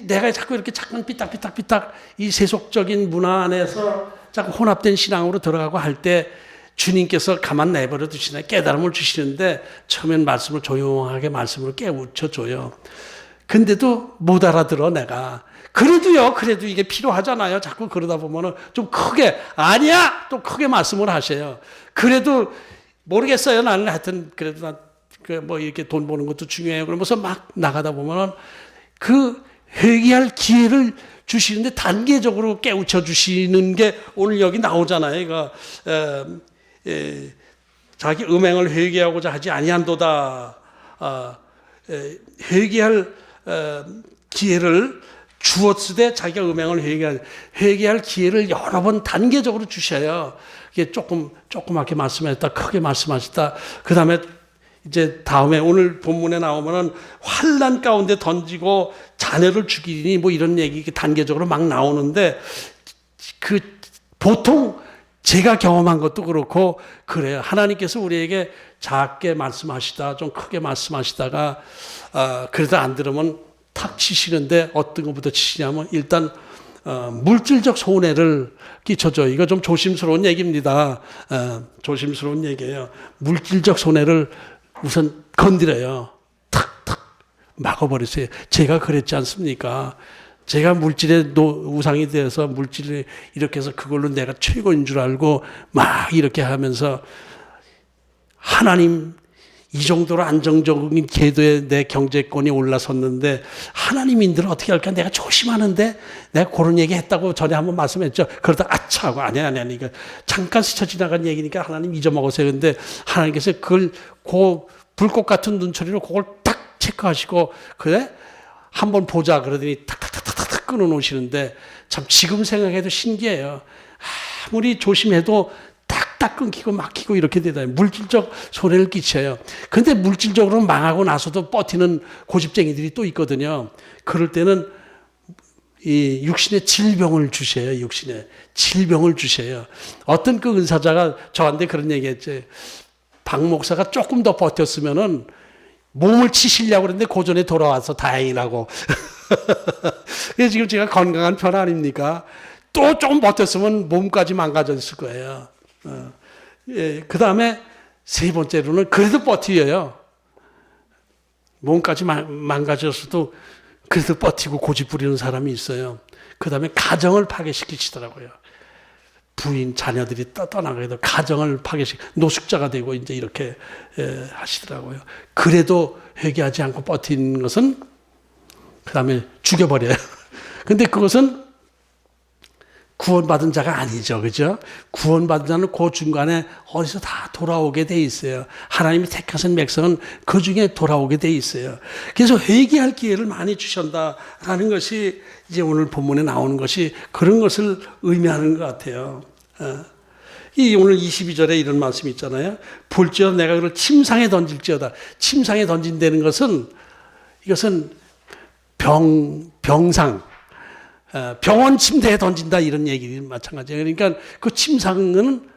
내가 자꾸 이렇게 잠깐 삐딱삐딱 이 세속적인 문화 안에서 자꾸 혼합된 신앙으로 들어가고 할 때 주님께서 가만 내버려 두시나 깨달음을 주시는데, 처음엔 말씀을 조용하게 말씀으로 깨우쳐 줘요. 근데도 못 알아들어 내가. 그래도 이게 필요하잖아요. 자꾸 그러다 보면은 좀 크게 아니야 또 크게 말씀을 하셔요. 그래도 모르겠어요. 나는 하여튼 그래도 이렇게 돈 버는 것도 중요해요. 그러면서 막 나가다 보면은 그 회개할 기회를 주시는데 단계적으로 깨우쳐 주시는 게 오늘 여기 나오잖아요. 이거 자기 음행을 회개하고자 하지 아니한도다. 회개할 기회를 주었으되 자기가 음행을 회개할 기회를 여러 번 단계적으로 주셔요. 이게 조그맣게 말씀하셨다, 크게 말씀하셨다. 그 다음에 이제 다음에 오늘 본문에 나오면은 환난 가운데 던지고 자녀를 죽이니 뭐 이런 얘기 단계적으로 막 나오는데, 그 보통 제가 경험한 것도 그렇고 그래요. 하나님께서 우리에게 작게 말씀하시다, 좀 크게 말씀하시다가 그래도 안 들으면 탁 치시는데, 어떤 것부터 치시냐면 일단 물질적 손해를 끼쳐줘요. 이거 좀 조심스러운 얘기입니다. 조심스러운 얘기예요. 물질적 손해를 우선 건드려요. 탁탁 막아버리세요. 제가 그랬지 않습니까? 제가 물질의 우상이 되어서 물질을 이렇게 해서 그걸로 내가 최고인 줄 알고 막 이렇게 하면서 하나님 이 정도로 안정적인 궤도에 내 경제권이 올라섰는데 하나님인들 어떻게 할까? 내가 조심하는데 내가 그런 얘기 했다고 전에 한번 말씀했죠. 그러다 아차 하고 아니야. 이거 잠깐 스쳐 지나간 얘기니까 하나님 잊어먹으세요. 근데 하나님께서 그걸 불꽃 같은 눈초리로 그걸 딱 체크하시고 그래? 한번 보자 그러더니 탁탁탁탁탁 끊어 놓으시는데 참 지금 생각해도 신기해요. 아무리 조심해도 딱 끊기고 막히고 이렇게 되다. 물질적 손해를 끼쳐요. 그런데 물질적으로 망하고 나서도 버티는 고집쟁이들이 또 있거든요. 그럴 때는 이 육신의 질병을 주셔요. 육신의 질병을 주셔요. 어떤 그 은사자가 저한테 그런 얘기했죠. 박 목사가 조금 더 버텼으면은 몸을 치시려고 그랬는데 고전에 돌아와서 다행이라고. 그래서 지금 제가 건강한 편 아닙니까? 또 조금 버텼으면 몸까지 망가졌을 거예요. 예, 그 다음에 세 번째로는 그래도 버티어요. 몸까지 망가졌어도 그래도 버티고 고집 부리는 사람이 있어요. 그 다음에 가정을 파괴시키시더라고요. 부인, 자녀들이 떠나게 해도 가정을 노숙자가 되고 이제 이렇게 하시더라고요. 그래도 회개하지 않고 버티는 것은 그 다음에 죽여버려요. 근데 그것은 구원받은 자가 아니죠. 그죠? 구원받은 자는 그 중간에 어디서 다 돌아오게 돼 있어요. 하나님이 택하신 백성은 그 중에 돌아오게 돼 있어요. 그래서 회개할 기회를 많이 주신다라는 것이 이제 오늘 본문에 나오는 것이 그런 것을 의미하는 것 같아요. 이 오늘 22절에 이런 말씀이 있잖아요. 볼지어다 내가 그를 침상에 던질지어다. 침상에 던진다는 것은 이것은 병상, 병원 침대에 던진다 이런 얘기 마찬가지예요. 그러니까 그 침상은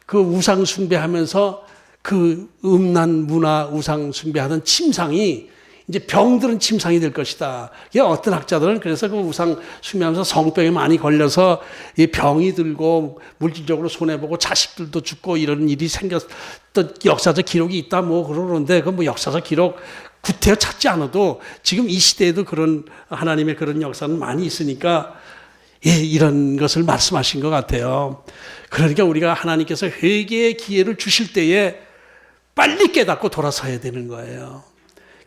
그 우상 숭배하면서 그 음란 문화 우상 숭배하던 침상이 이제 병들은 침상이 될 것이다. 어떤 학자들은 그래서 그 우상 숭배하면서 성병에 많이 걸려서 이 병이 들고 물질적으로 손해보고 자식들도 죽고 이런 일이 생겼던 역사적 기록이 있다 뭐 그러는데 그 뭐 역사적 기록 구태여 찾지 않아도 지금 이 시대에도 그런 하나님의 그런 역사는 많이 있으니까 예, 이런 것을 말씀하신 것 같아요. 그러니까 우리가 하나님께서 회개의 기회를 주실 때에 빨리 깨닫고 돌아서야 되는 거예요.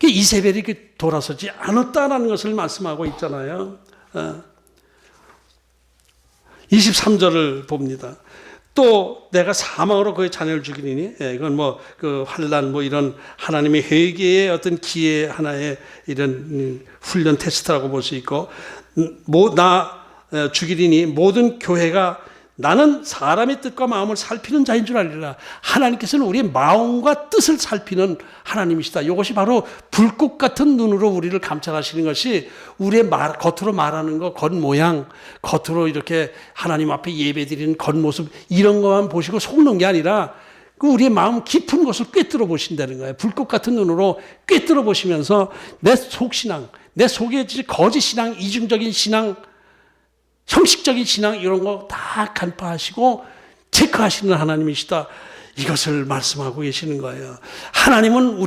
이세벨이 돌아서지 않았다는 것을 말씀하고 있잖아요. 23절을 봅니다. 또 내가 사망으로 그의 자녀를 죽이리니, 이건 뭐 그 환난 뭐 이런 하나님의 회개의 어떤 기회 하나의 이런 훈련 테스트라고 볼 수 있고, 나 죽이리니 모든 교회가 나는 사람의 뜻과 마음을 살피는 자인 줄 알리라. 하나님께서는 우리의 마음과 뜻을 살피는 하나님이시다. 이것이 바로 불꽃 같은 눈으로 우리를 감찰하시는 것이 우리의 겉으로 말하는 것, 겉모양, 겉으로 이렇게 하나님 앞에 예배드리는 겉모습 이런 것만 보시고 속는 게 아니라 그 우리의 마음 깊은 곳을 꿰뚫어 보신다는 거예요. 불꽃 같은 눈으로 꿰뚫어 보시면서 내 속신앙, 내 속에 거짓 신앙, 이중적인 신앙, 형식적인 신앙 이런 거 다 간파하시고 체크하시는 하나님이시다. 이것을 말씀하고 계시는 거예요. 하나님은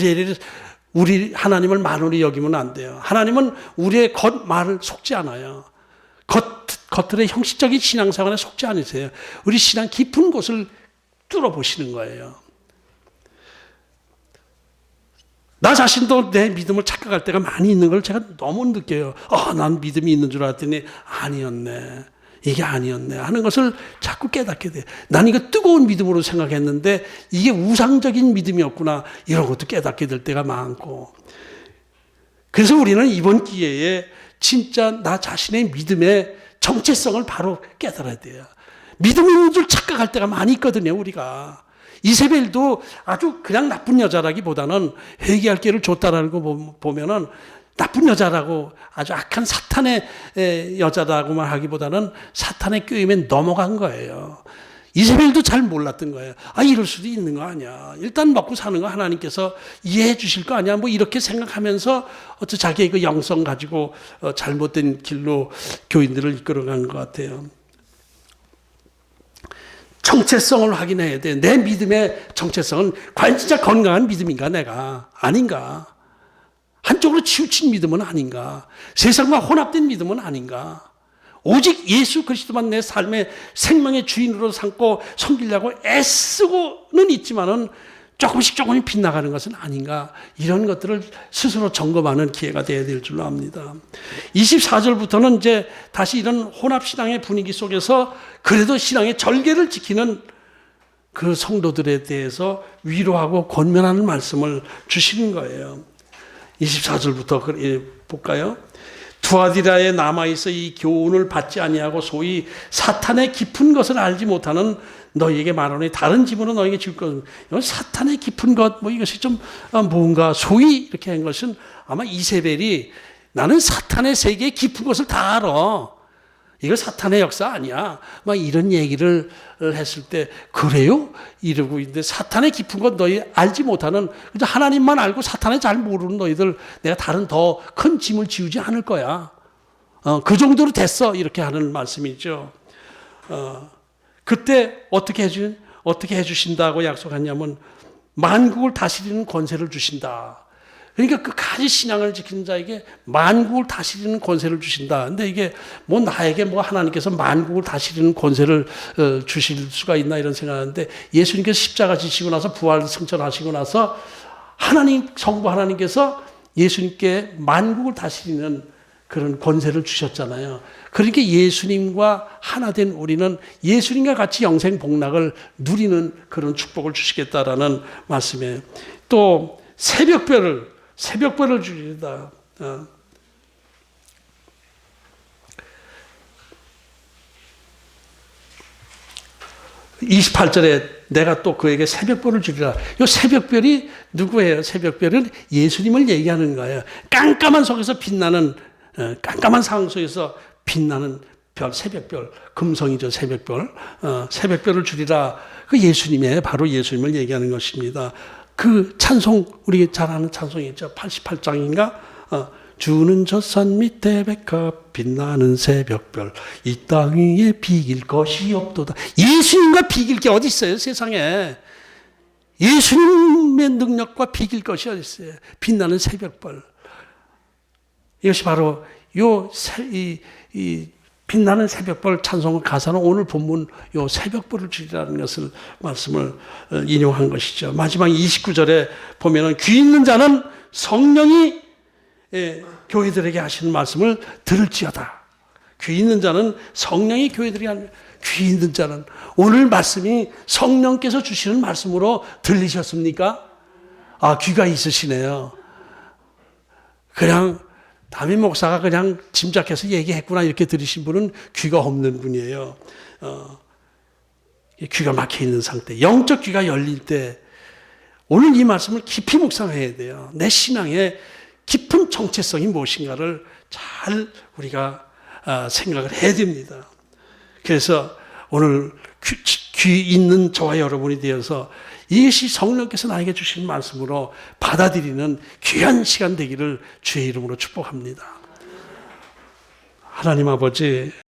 우리 하나님을 만원히 여기면 안 돼요. 하나님은 우리의 겉말을 속지 않아요. 겉들의 형식적인 신앙생활에 속지 않으세요. 우리 신앙 깊은 곳을 뚫어보시는 거예요. 나 자신도 내 믿음을 착각할 때가 많이 있는 걸 제가 너무 느껴요. 난 믿음이 있는 줄 알았더니 아니었네. 이게 아니었네 하는 것을 자꾸 깨닫게 돼요. 난 이거 뜨거운 믿음으로 생각했는데 이게 우상적인 믿음이었구나. 이런 것도 깨닫게 될 때가 많고. 그래서 우리는 이번 기회에 진짜 나 자신의 믿음의 정체성을 바로 깨달아야 돼요. 믿음 있는 줄 착각할 때가 많이 있거든요, 우리가. 이세벨도 아주 그냥 나쁜 여자라기보다는 회개할 기회를 줬다라는 거 보면은 나쁜 여자라고 아주 악한 사탄의 여자라고만 하기보다는 사탄의 꾀임에 넘어간 거예요. 이세벨도 잘 몰랐던 거예요. 이럴 수도 있는 거 아니야. 일단 먹고 사는 거 하나님께서 이해해 주실 거 아니야. 뭐 이렇게 생각하면서 자기의 그 영성 가지고 잘못된 길로 교인들을 이끌어가는 것 같아요. 정체성을 확인해야 돼. 내 믿음의 정체성은 과연 진짜 건강한 믿음인가 내가? 아닌가? 한쪽으로 치우친 믿음은 아닌가? 세상과 혼합된 믿음은 아닌가? 오직 예수 그리스도만 내 삶의 생명의 주인으로 삼고 섬기려고 애쓰고는 있지만은 조금씩 빗나가는 것은 아닌가? 이런 것들을 스스로 점검하는 기회가 되어야 될 줄로 압니다. 24절부터는 이제 다시 이런 혼합신앙의 분위기 속에서 그래도 신앙의 절개를 지키는 그 성도들에 대해서 위로하고 권면하는 말씀을 주시는 거예요. 24절부터 볼까요? 두아디라에 남아있어 이 교훈을 받지 아니하고 소위 사탄의 깊은 것을 알지 못하는 너희에게 말하노니 다른 집으로 너희에게 줄 것은 사탄의 깊은 것 이것이 좀 뭔가 소위 이렇게 한 것은 아마 이세벨이 나는 사탄의 세계의 깊은 것을 다 알아. 이거 사탄의 역사 아니야. 이런 얘기를 했을 때 그래요? 이러고 있는데 사탄의 깊은 것 너희 알지 못하는 하나님만 알고 사탄을 잘 모르는 너희들 내가 다른 더 큰 짐을 지우지 않을 거야. 그 정도로 됐어. 이렇게 하는 말씀이죠. 그때 어떻게 해주신다고 약속했냐면 만국을 다스리는 권세를 주신다. 그러니까 끝까지 신앙을 지키는 자에게 만국을 다스리는 권세를 주신다. 근데 이게 나에게 하나님께서 만국을 다스리는 권세를 주실 수가 있나 이런 생각하는데 예수님께서 십자가 지시고 나서 부활 승천하시고 나서 성부 하나님께서 예수님께 만국을 다스리는 그런 권세를 주셨잖아요. 그러니까 예수님과 하나 된 우리는 예수님과 같이 영생 복락을 누리는 그런 축복을 주시겠다라는 말씀에 또 새벽별을 주리다. 28절에 내가 또 그에게 새벽별을 주리라. 이 새벽별이 누구예요? 새벽별은 예수님을 얘기하는 거예요. 깜깜한 상황 속에서 빛나는 별, 새벽별, 금성이죠, 새벽별. 새벽별을 주리라. 바로 예수님을 얘기하는 것입니다. 그 찬송, 우리 잘 아는 찬송이 있죠. 88장인가? 주는 저 산 밑에 백합 빛나는 새벽별 이 땅 위에 비길 것이 없도다. 예수님과 비길 게 어디 있어요, 세상에. 예수님의 능력과 비길 것이 어디 있어요. 빛나는 새벽별. 이것이 바로 이 빛나는 새벽별 찬송의 가사는 오늘 본문 요 새벽별을 주리라는 것을 말씀을 인용한 것이죠. 마지막 29절에 보면은 귀 있는 자는 성령이 교회들에게 하시는 말씀을 들을지어다. 귀 있는 자는 성령이 교회들에게 하는 귀 있는 자는 오늘 말씀이 성령께서 주시는 말씀으로 들리셨습니까? 귀가 있으시네요. 그냥 담임 목사가 그냥 짐작해서 얘기했구나 이렇게 들으신 분은 귀가 없는 분이에요. 귀가 막혀 있는 상태. 영적 귀가 열릴 때 오늘 이 말씀을 깊이 묵상해야 돼요. 내 신앙의 깊은 정체성이 무엇인가를 잘 우리가 생각을 해야 됩니다. 그래서 오늘 귀 있는 저와 여러분이 되어서 이것이 성령께서 나에게 주신 말씀으로 받아들이는 귀한 시간 되기를 주의 이름으로 축복합니다. 하나님 아버지,